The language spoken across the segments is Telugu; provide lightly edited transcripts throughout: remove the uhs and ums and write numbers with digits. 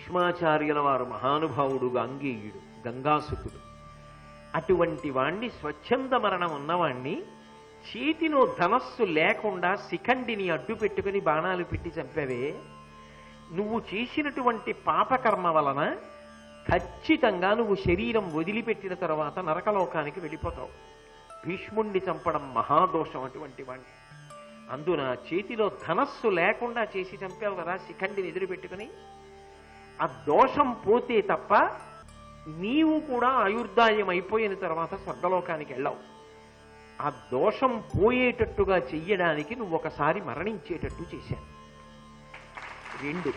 భీష్మాచార్యుల వారు మహానుభావుడు గాంగేయుడు, గంగాసుతుడు. అటువంటి వాణ్ణి, స్వచ్ఛంద మరణం ఉన్నవాణ్ణి, చేతిలో ధనస్సు లేకుండా శిఖండిని అడ్డు పెట్టుకుని బాణాలు పెట్టి చంపావే, నువ్వు చేసినటువంటి పాపకర్మ వలన ఖచ్చితంగా నువ్వు శరీరం వదిలిపెట్టిన తర్వాత నరకలోకానికి వెళ్ళిపోతావు. భీష్ముణ్ణి చంపడం మహాదోషం అటువంటి వాణ్ణి. అందున చేతిలో ధనస్సు లేకుండా చేసి చంపావు కదా శిఖండిని ఎదురుపెట్టుకుని. ఆ దోషం పోతే తప్ప నీవు కూడా ఆయుర్దాయం అయిపోయిన తర్వాత స్వర్గలోకానికి వెళ్ళావు. ఆ దోషం పోయేటట్టుగా చెయ్యడానికి నువ్వు ఒకసారి మరణించేటట్టు చేశాను. 2,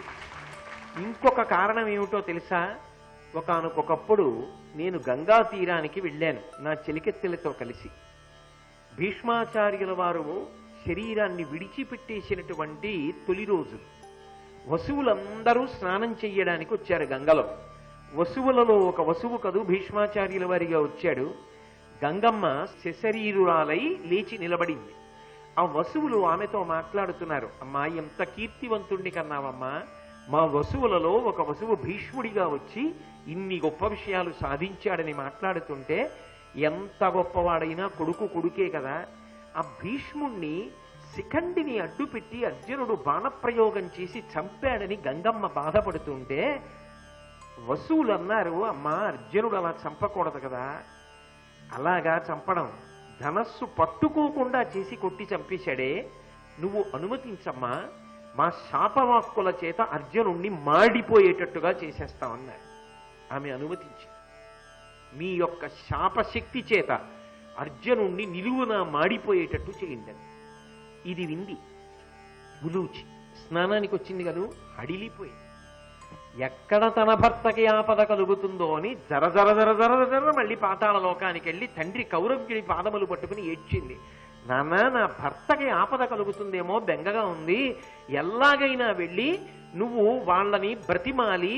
ఇంకొక కారణం ఏమిటో తెలుసా? ఒకానొకప్పుడు నేను గంగా తీరానికి వెళ్ళాను నా చెలికెత్తెలతో కలిసి. భీష్మాచార్యుల వారు శరీరాన్ని విడిచిపెట్టేసినటువంటి తొలి రోజు వసువులందరూ స్నానం చెయ్యడానికి వచ్చారు గంగలో. వసువులలో ఒక వసువు కదు భీష్మాచార్యుల వారిగా వచ్చాడు. గంగమ్మ శశరీరురాలై లేచి నిలబడింది. ఆ వసువులు ఆమెతో మాట్లాడుతున్నారు. అమ్మా, ఎంత కీర్తివంతుణ్ణి కన్నావమ్మా, మా వసువులలో ఒక వసువు భీష్ముడిగా వచ్చి ఇన్ని గొప్ప విషయాలు సాధించాడని మాట్లాడుతుంటే, ఎంత గొప్పవాడైనా కొడుకు కొడుకే కదా. ఆ భీష్ముణ్ణి శిఖండిని అడ్డుపెట్టి అర్జునుడు బాణప్రయోగం చేసి చంపాడని గంగమ్మ బాధపడుతుంటే వసువులు అన్నారు, అమ్మా, అర్జునుడు అలా చంపకూడదు కదా. అలాగా చంపడం, ధనస్సు పట్టుకోకుండా చేసి కొట్టి చంపేశాడే, నువ్వు అనుమతించమ్మా, మా శాపవాక్కుల చేత అర్జునుణ్ణి మాడిపోయేటట్టుగా చేసేస్తామన్నారు. ఆమె అనుమతించి, మీ యొక్క శాపశక్తి చేత అర్జునుణ్ణి నిలువున మాడిపోయేటట్టు చేయండి. ఇది వింది ఉలూచి స్నానానికి వచ్చింది కదూ, అడిలిపోయింది. ఎక్కడ తన భర్తకి ఆపద కలుగుతుందో అని జర జర జర జర జర మళ్ళీ పాతాళ లోకానికి వెళ్ళి తండ్రి కౌరవ్యుడి పాదములు పట్టుకుని ఏడ్చింది. నాన్న, నా భర్తకి ఆపద కలుగుతుందేమో బెంగగా ఉంది, ఎలాగైనా వెళ్ళి నువ్వు వాళ్ళని బ్రతిమాలి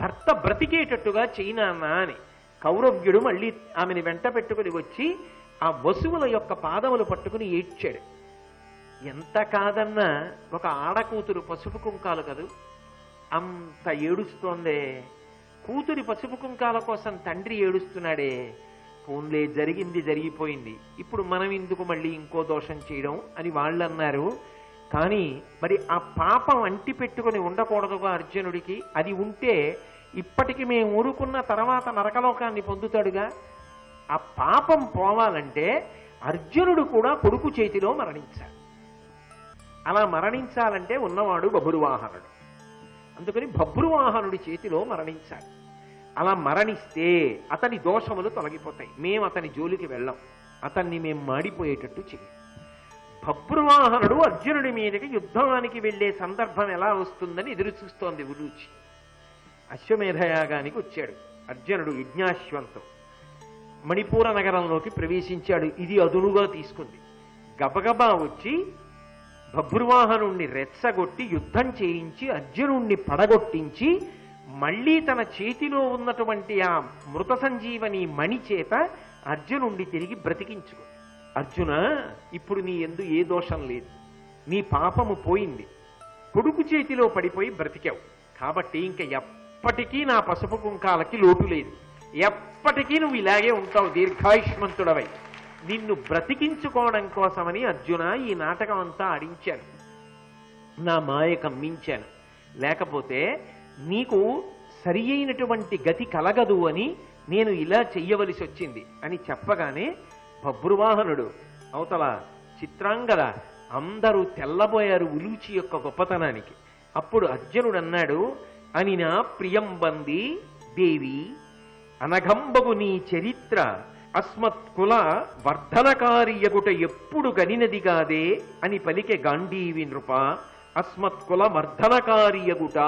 భర్త బ్రతికేటట్టుగా చేయనాన్నా అని. కౌరవ్యుడు మళ్ళీ ఆమెని వెంట పెట్టుకుని వచ్చి ఆ వసువుల యొక్క పాదములు పట్టుకుని ఏడ్చాడు. ఎంత కాదన్నా ఒక ఆడకూతురు పసుపు కుంకాలు కదూ, అంత ఏడుస్తోందే. కూతురి పసుపు కుంకాల కోసం తండ్రి ఏడుస్తున్నాడే. ఫోన్లే, జరిగింది జరిగిపోయింది, ఇప్పుడు మనం ఎందుకు మళ్ళీ ఇంకో దోషం చేయడం అని వాళ్ళు అన్నారు. కానీ మరి ఆ పాపం అంటి పెట్టుకుని ఉండకూడదుగా అర్జునుడికి. అది ఉంటే ఇప్పటికి మేము ఊరుకున్న తర్వాత నరకలోకాన్ని పొందుతాడుగా. ఆ పాపం పోవాలంటే అర్జునుడు కూడా కొడుకు చేతిలో మరణించాలి. అలా మరణించాలంటే ఉన్నవాడు బభ్రువాహనుడు. అందుకని బభ్రువాహనుడి చేతిలో మరణించాలి. అలా మరణిస్తే అతని దోషములు తొలగిపోతాయి. మేము అతని జోలికి వెళ్ళాం, అతన్ని మేము మాడిపోయేటట్టు చెయ్యం. బభ్రువాహనుడు అర్జునుడి మీదకి యుద్ధానికి వెళ్లే సందర్భం ఎలా వస్తుందని ఎదురు చూస్తోంది ఉలూచి. అశ్వమేధయాగానికి వచ్చాడు అర్జునుడు యజ్ఞాశ్వంతో. మణిపూర నగరంలోకి ప్రవేశించాడు. ఇది అదునుగా తీసుకుంది. గబగబా వచ్చి బభ్రువాహనుణ్ణి రెచ్చగొట్టి యుద్ధం చేయించి అర్జునుణ్ణి పడగొట్టించి మళ్లీ తన చేతిలో ఉన్నటువంటి ఆ మృత సంజీవని మణి చేత అర్జునుణ్ణి తిరిగి బ్రతికించుకో. అర్జున, ఇప్పుడు నీ యందు ఏ దోషం లేదు, నీ పాపము పోయింది, కొడుకు చేతిలో పడిపోయి బ్రతికావు. కాబట్టి ఇంక ఎప్పటికీ నా పసుపు కుంకాలకి లోటు లేదు. ఎప్పటికీ నువ్వు ఇలాగే ఉంటావు, దీర్ఘాయుష్మంతుడవై. నిన్ను బ్రతికించుకోవడం కోసమని అర్జున ఈ నాటకం అంతా ఆడించాను, నా మాయ కమ్మించాను. లేకపోతే నీకు సరి అయినటువంటి గతి కలగదు అని నేను ఇలా చెయ్యవలసి వచ్చింది అని చెప్పగానే బభ్రువాహనుడు అవతల చిత్రాంగద అందరూ తెల్లబోయారు ఉలూచి యొక్క గొప్పతనానికి. అప్పుడు అర్జునుడు అన్నాడు, అని నా ప్రియంబంది దేవి, అనఘంబగు నీ చరిత్ర అస్మత్కుల వర్ధనకారియగుట ఎప్పుడు గనినది కాదే అని పలికె గాంధీవి నృప, అస్మత్కుల వర్ధనకారియగుట.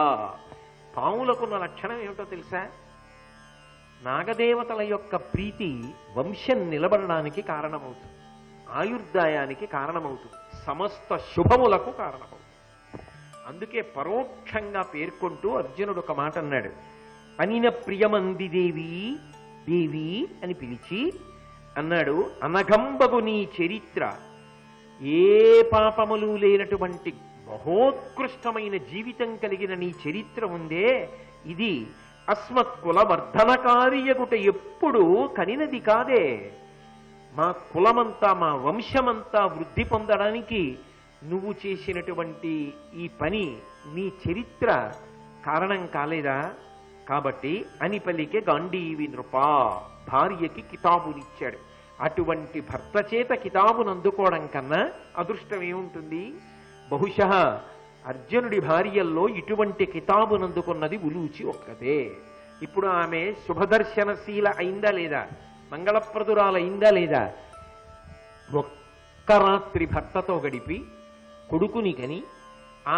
పాములకున్న లక్షణం ఏమిటో తెలుసా? నాగదేవతల యొక్క ప్రీతి వంశం నిలబడడానికి కారణమవుతుంది, ఆయుర్దాయానికి కారణమవుతుంది, సమస్త శుభములకు కారణమవుతుంది. అందుకే పరోక్షంగా పేర్కొంటూ అర్జునుడు ఒక మాట అన్నాడు, అనిన ప్రియమంది దేవి దేవి అని పిలిచి అన్నాడు, అనఘంబగు నీ చరిత్ర, ఏ పాపములు లేనటువంటి మహోత్కృష్టమైన జీవితం కలిగిన నీ చరిత్ర ఉందే, ఇది అస్మత్కుల వర్ధనకారియగుట ఎప్పుడు కనినది కాదే. మా కులమంతా మా వంశమంతా వృద్ధి పొందడానికి నువ్వు చేసినటువంటి ఈ పని నీ చరిత్ర కారణం కాలేదా? కాబట్టి అని పలికే గాంధీవి నృపా, భార్యకి కితాబునిచ్చాడు. అటువంటి భర్త చేత కితాబును అందుకోవడం కన్నా అదృష్టం ఏముంటుంది? బహుశः అర్జునుడి భార్యల్లో ఇటువంటి కితాబునందుకున్నది ఉలూచి ఒక్కదే. ఇప్పుడు ఆమె శుభదర్శనశీల అయిందా లేదా? మంగళప్రదురాలైందా లేదా? ఒక్క రాత్రి భర్తతో గడిపి కొడుకుని కని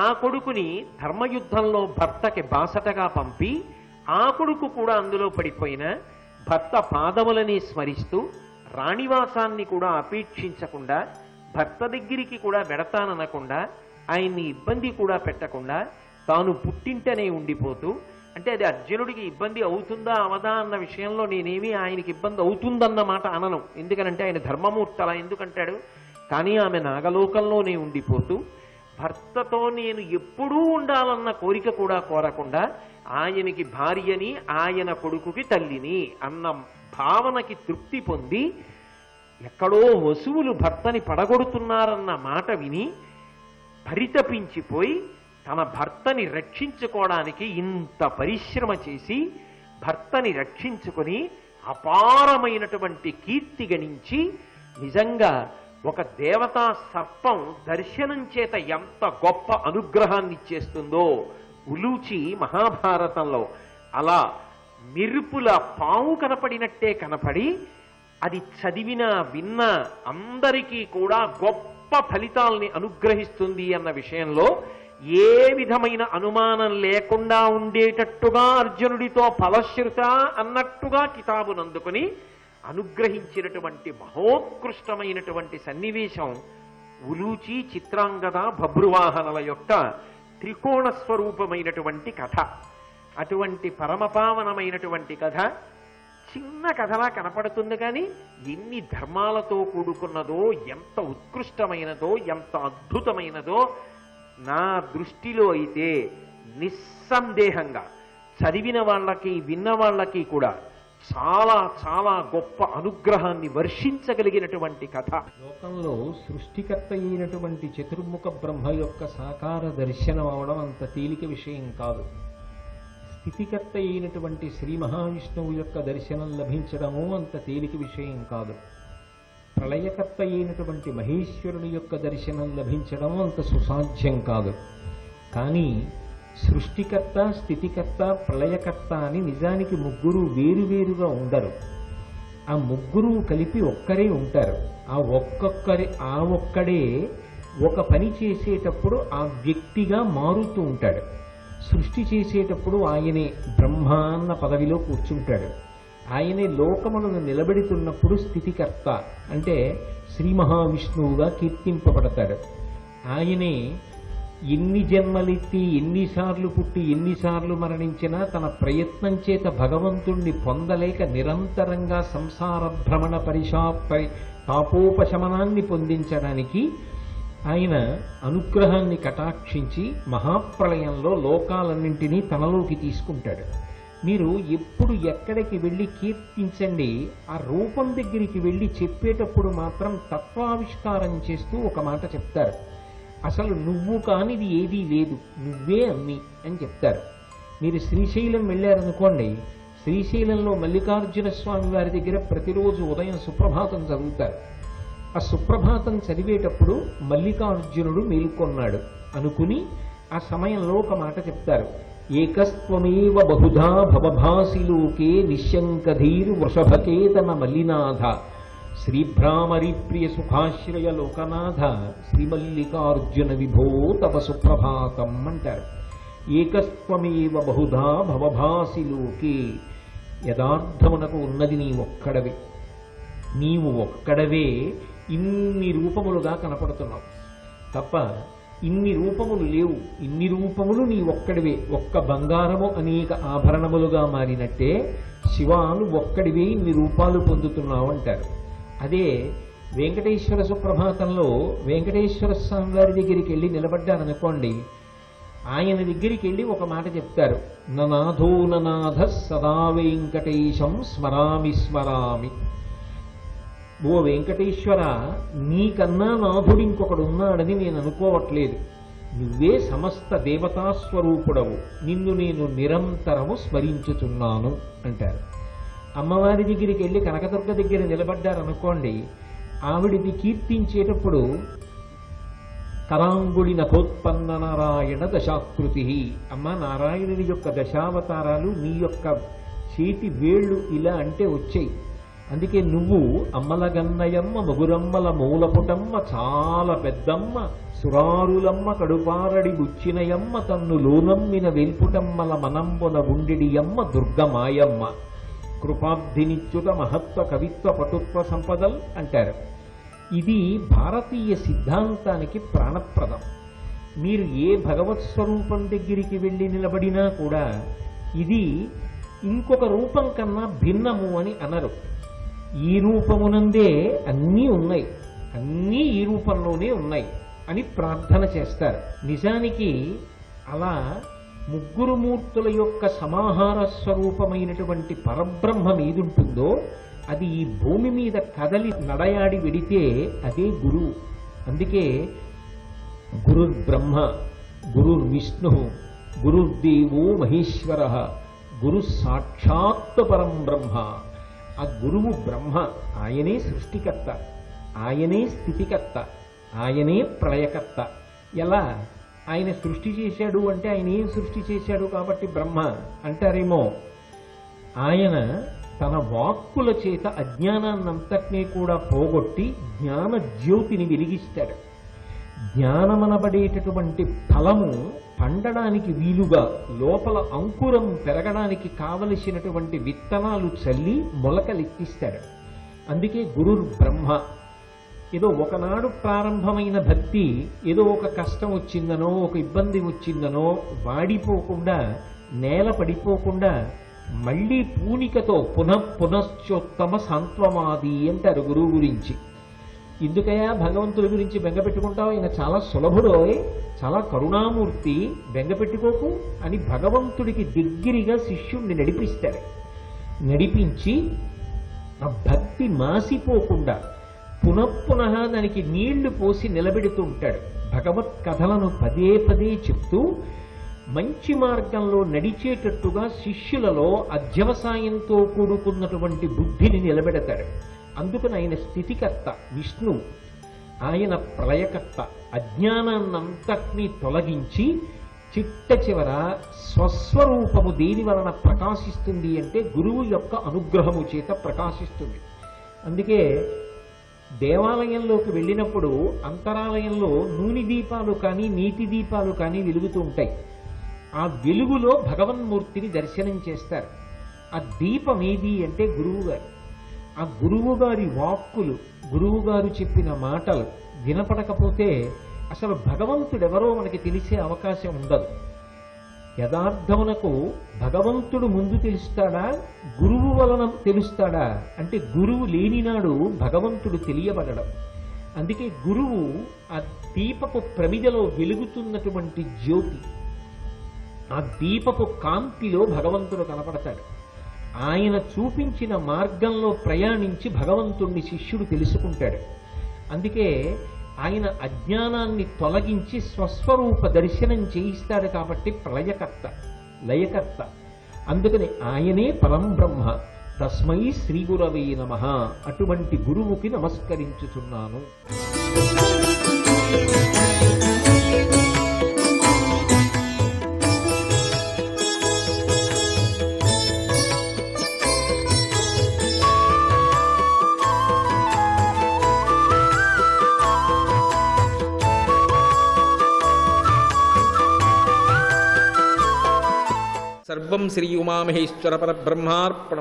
ఆ కొడుకుని ధర్మయుద్ధంలో భర్తకి బాసటగా పంపి ఆ కొడుకు కూడా అందులో పడిపోయిన భర్త పాదములని స్మరిస్తూ రాణివాసాన్ని కూడా అపేక్షించకుండా భర్త దగ్గరికి కూడా వెడతాననకుండా ఆయన్ని ఇబ్బంది కూడా పెట్టకుండా తాను పుట్టింటనే ఉండిపోతూ, అంటే అది అర్జునుడికి ఇబ్బంది అవుతుందా అవదా అన్న విషయంలో నేనేమి ఆయనకి ఇబ్బంది అవుతుందన్న మాట అనను. ఎందుకనంటే ఆయన ధర్మమూర్తి అలా ఎందుకంటాడు. కానీ ఆమె నాగలోకంలోనే ఉండిపోతూ భర్తతో నేను ఎప్పుడూ ఉండాలన్న కోరిక కూడా కోరకుండా ఆయనకి భార్యని ఆయన కొడుకుకి తల్లిని అన్న భావనకి తృప్తి పొంది ఎక్కడో వసువులు భర్తని పడగొడుతున్నారన్న మాట విని పరితపించిపోయి తన భర్తని రక్షించుకోవడానికి ఇంత పరిశ్రమ చేసి భర్తని రక్షించుకొని అపారమైనటువంటి కీర్తి గణించి నిజంగా ఒక దేవతా సర్పం దర్శనం చేత ఎంత గొప్ప అనుగ్రహాన్ని ఇచ్చేస్తుందో ఉలూచి మహాభారతంలో అలా మెరుపుల పాము కనపడినట్టే కనపడి అది చదివినా విన్నా అందరికీ కూడా గొప్ప ఫలితాల్ని అనుగ్రహిస్తుంది అన్న విషయంలో ఏ విధమైన అనుమానం లేకుండా ఉండేటట్టుగా అర్జునుడితో ఫలశ్రుత అన్నట్టుగా కితాబునందుకుని అనుగ్రహించినటువంటి మహోత్కృష్టమైనటువంటి సన్నివేశం ఉలూచి చిత్రాంగద బభ్రువాహనల యొక్క త్రికోణ స్వరూపమైనటువంటి కథ. అటువంటి పరమపావనమైనటువంటి కథ చిన్న కథలా కనపడుతుంది, కానీ ఎన్ని ధర్మాలతో కూడుకున్నదో, ఎంత ఉత్కృష్టమైనదో, ఎంత అద్భుతమైనదో నా దృష్టిలో అయితే నిస్సందేహంగా చదివిన వాళ్ళకి విన్న వాళ్ళకి కూడా చాలా చాలా గొప్ప అనుగ్రహాన్ని వర్షించగలిగినటువంటి కథ. లోకంలో సృష్టికర్త అయినటువంటి చతుర్ముఖ బ్రహ్మ యొక్క సాకార దర్శనం అవడం అంత తేలిక విషయం కాదు. స్థితికర్త అయినటువంటి శ్రీ మహావిష్ణువు యొక్క దర్శనం లభించడము అంత తేలిక విషయం కాదు. ప్రళయకర్త అయినటువంటి మహేశ్వరుని యొక్క దర్శనం లభించడం అంత సుసాధ్యం కాదు. కానీ సృష్టికర్త, స్థితికర్త, ప్రళయకర్త అని నిజానికి ముగ్గురు వేరువేరుగా ఉండరు. ఆ ముగ్గురు కలిపి ఒక్కరే ఉంటారు. ఆ ఒక్కడే ఒక పని చేసేటప్పుడు ఆ వ్యక్తిగా మారుతూ ఉంటాడు. సృష్టి చేసేటప్పుడు ఆయనే బ్రహ్మ అన్న పదవిలో కూర్చుంటాడు. ఆయనే లోకములను నిలబెడుతున్నప్పుడు స్థితికర్త అంటే శ్రీ మహావిష్ణువుగా కీర్తింపబడతాడు. ఆయనే ఎన్ని జన్మలెత్తి, ఎన్నిసార్లు పుట్టి, ఎన్నిసార్లు మరణించినా తన ప్రయత్నం చేత భగవంతుణ్ణి పొందలేక నిరంతరంగా సంసార భ్రమణ తాపోపశమనాన్ని పొందించడానికి ఆయన అనుగ్రహాన్ని కటాక్షించి మహాప్రళయంలో లోకాలన్నింటినీ తనలోకి తీసుకుంటాడు. మీరు ఎప్పుడు ఎక్కడికి వెళ్ళి కీర్తించండి, ఆ రూపం దగ్గరికి వెళ్ళి చెప్పేటప్పుడు మాత్రం తత్వావిష్కారం చేస్తూ ఒక మాట చెప్తారు. అసలు నువ్వు కానిది ఏదీ లేదు, నువ్వే అన్ని అని చెప్తారు. మీరు శ్రీశైలం వెళ్ళారనుకోండి, శ్రీశైలంలో మల్లికార్జున స్వామి వారి దగ్గర ప్రతిరోజు ఉదయం సుప్రభాతం చదువుతారు. ఆ సుప్రభాతం చదివేటప్పుడు మల్లికార్జునుడు మేల్కొన్నాడు అనుకుని ఆ సమయంలో ఒక మాట చెప్తారు. ఏకస్త్వమేవ బహుధా భవభాసి లోకే నిశ్శంకధీర్ వృషభకేతన మల్లినాథ శ్రీభ్రామరి ప్రియ సుఖాశ్రయ లోకనాథ శ్రీమల్లికార్జున విభో తవ సుప్రభాతం అంటారు. ఏకస్త్వమేవ బహుధా భవభాసి లోకే, యథార్థమునకు ఉన్నది నీ ఒక్కడవే. నీవు ఒక్కడవే ఇన్ని రూపములుగా కనపడుతున్నావు తప్ప ఇన్ని రూపములు లేవు. ఇన్ని రూపములు నీ ఒక్కడివే. ఒక్క బంగారము అనేక ఆభరణములుగా మారినట్టే శివాను ఒక్కడివే ఇన్ని రూపాలు పొందుతున్నావు అంటారు. అదే వెంకటేశ్వర సుప్రభాతంలో వెంకటేశ్వర స్వామి వారి దగ్గరికి వెళ్ళి నిలబడ్డారనుకోండి, ఆయన దగ్గరికి వెళ్ళి ఒక మాట చెప్తారు, ననాథో ననాథ సదా వెంకటేశం స్మరామి స్మరామి. ఓ వెంకటేశ్వర, నీకన్నా నాథుడు ఇంకొకడు ఉన్నాడని నేను అనుకోవట్లేదు. నువ్వే సమస్త దేవతాస్వరూపుడవు, నిన్ను నేను నిరంతరము స్మరించుచున్నాను అంటారు. అమ్మవారి దగ్గరికి వెళ్ళి కనకదుర్గ దగ్గర నిలబడ్డారనుకోండి, ఆవిడిది కీర్తించేటప్పుడు కరాంగుడి నఖోత్పన్న నారాయణ దశాకృతి, అమ్మ నారాయణుని యొక్క దశావతారాలు నీ యొక్క చేతి వేళ్ళు ఇలా అంటే వచ్చాయి. అందుకే నువ్వు అమ్మల గన్నయమ్మ, మొగురమ్మల మూలపుటమ్మ, చాలా పెద్దమ్మ, సురారులమ్మ, కడుపారడి బుచ్చినయమ్మ, తన్ను లోనమ్మిన వెల్పుటమ్మల మనంబున ఉండిడియమ్మ దుర్గమాయమ్మ, కృపాబ్ధినిచ్యుత మహత్వ కవిత్వ పటుత్వ సంపదల్ అంటారు. ఇది భారతీయ సిద్ధాంతానికి ప్రాణప్రదం. మీరు ఏ భగవత్ స్వరూపం దగ్గరికి వెళ్ళి నిలబడినా కూడా ఇది ఇంకొక రూపం కన్నా భిన్నము అని అనరు. ఈ రూపమునందే అన్నీ ఉన్నాయి, అన్నీ ఈ రూపంలోనే ఉన్నాయి అని ప్రార్థన చేస్తారు. నిజానికి అలా ముగ్గురు మూర్తుల యొక్క సమాహార స్వరూపమైనటువంటి పరబ్రహ్మం ఏదుంటుందో అది ఈ భూమి మీద కదలి నడయాడి వెడితే అదే గురువు. అందుకే గురుర్బ్రహ్మ, గురుర్విష్ణు, గురుర్దేవో మహేశ్వర, గురు సాక్షాత్ పరం బ్రహ్మ. ఆ గురువు బ్రహ్మ, ఆయనే సృష్టికర్త, ఆయనే స్థితికర్త, ఆయనే ప్రళయకర్త. ఎలా ఆయన సృష్టి చేశాడు అంటే ఆయన ఏం సృష్టి చేశాడు కాబట్టి బ్రహ్మ అంటారేమో. ఆయన తన వాక్కుల చేత అజ్ఞానాన్నంతటినీ కూడా పోగొట్టి జ్ఞాన జ్యోతిని వెలిగిస్తాడు. జ్ఞానమనబడేటటువంటి ఫలము పండడానికి వీలుగా లోపల అంకురం పెరగడానికి కావలసినటువంటి విత్తనాలు చల్లి మొలకలెత్తిస్తాడు. అందుకే గురుర్ బ్రహ్మ. ఏదో ఒకనాడు ప్రారంభమైన భక్తి ఏదో ఒక కష్టం వచ్చిందనో ఒక ఇబ్బంది వచ్చిందనో వాడిపోకుండా నేల పడిపోకుండా మళ్ళీ పూనికతో పునశ్చోత్తమ సాంత్వమాది అంటారు గురువు గురించి. ఎందుకయ్యా భగవంతుడి గురించి బెంగపెట్టుకుంటావు, ఆయన చాలా సులభుడో, చాలా కరుణామూర్తి, బెంగపెట్టుకోకు అని భగవంతుడికి దగ్గరగా శిష్యుణ్ణి నడిపిస్తాడు. నడిపించి ఆ భక్తి మాసిపోకుండా పునఃపునః దానికి నీళ్లు పోసి నిలబెడుతూ ఉంటాడు. భగవత్ కథలను పదే పదే చెప్తూ మంచి మార్గంలో నడిచేటట్టుగా శిష్యులలో అధ్యవసాయంతో కూడుకున్నటువంటి బుద్ధిని నిలబెడతాడు. అందుకని ఆయన స్థితికర్త విష్ణు, ఆయన ప్రళయకర్త. అజ్ఞానాన్నంతటినీ తొలగించి చిట్ట చివర స్వస్వరూపము దేని వలన ప్రకాశిస్తుంది అంటే గురువు యొక్క అనుగ్రహము చేత ప్రకాశిస్తుంది. అందుకే దేవాలయంలోకి వెళ్ళినప్పుడు అంతరాలయంలో నూనె దీపాలు కానీ నీటి దీపాలు కానీ వెలుగుతూ ఉంటాయి. ఆ వెలుగులో భగవన్మూర్తిని దర్శనం చేస్తారు. ఆ దీపం ఏది అంటే గురువు గారు. ఆ గురువు గారి వాక్కులు, గురువు గారు చెప్పిన మాటలు వినపడకపోతే అసలు భగవంతుడెవరో మనకి తెలిసే అవకాశం ఉండదు. యథార్థమునకు భగవంతుడు ముందు తెలుస్తాడా, గురువు వలన తెలుస్తాడా అంటే గురువు లేనినాడు భగవంతుడు తెలియబడడం. అందుకే గురువు ఆ దీపపు ప్రమిదలో వెలుగుతున్నటువంటి జ్యోతి, ఆ దీపపు కాంతిలో భగవంతుడు కనపడతాడు. ఆయన చూపించిన మార్గంలో ప్రయాణించి భగవంతుణ్ణి శిష్యుడు తెలుసుకుంటాడు. అందుకే ఆయన అజ్ఞానాన్ని తొలగించి స్వస్వరూప దర్శనం చేయిస్తాడు కాబట్టి ప్రళయకర్త, లయకర్త. అందుకని ఆయనే పరంబ్రహ్మ. తస్మై శ్రీ గురవే నమః. అటువంటి గురువుకి నమస్కరించుచున్నాను. సర్వం శ్రీ ఉమామహేశ్వర పరబ్రహ్మార్పణం.